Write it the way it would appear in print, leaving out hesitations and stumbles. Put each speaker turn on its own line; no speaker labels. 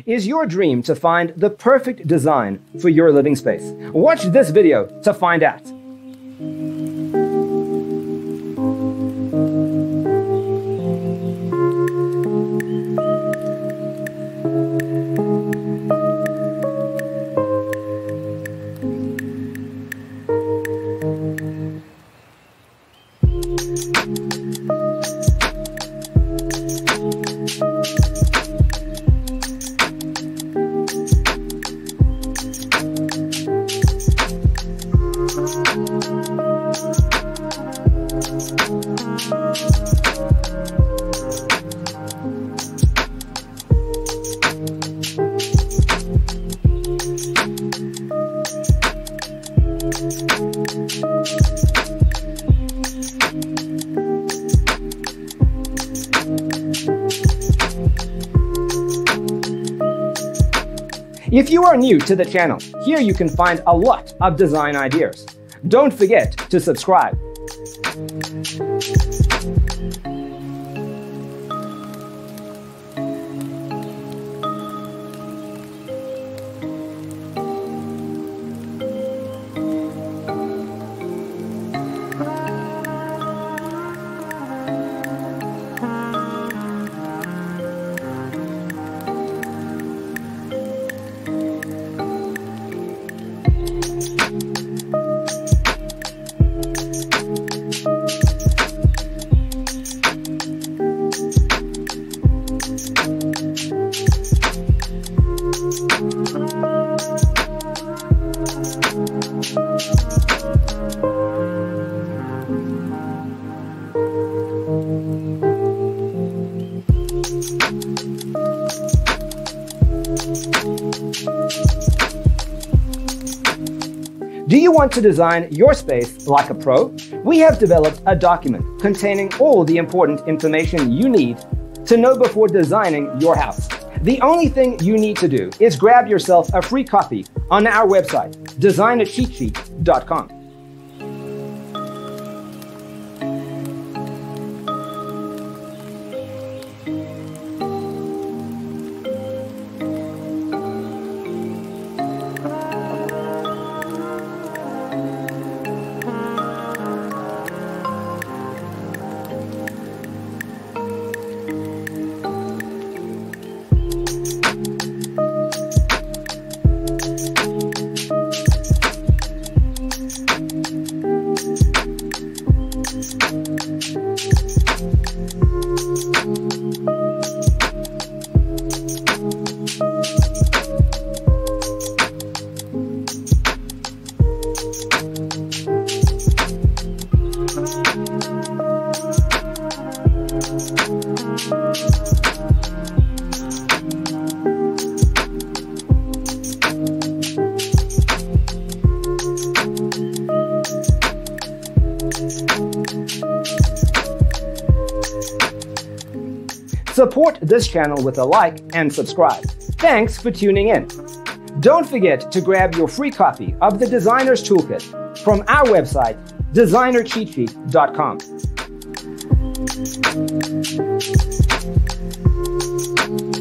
Is your dream to find the perfect design for your living space? Watch this video to find out. If you are new to the channel, here you can find a lot of design ideas. Don't forget to subscribe. Do you want to design your space like a pro? We have developed a document containing all the important information you need to know before designing your house. The only thing you need to do is grab yourself a free copy on our website, designercheatsheet.com. Support this channel with a like and subscribe. Thanks for tuning in. Don't forget to grab your free copy of the Designer's Toolkit from our website, designercheatsheet.com.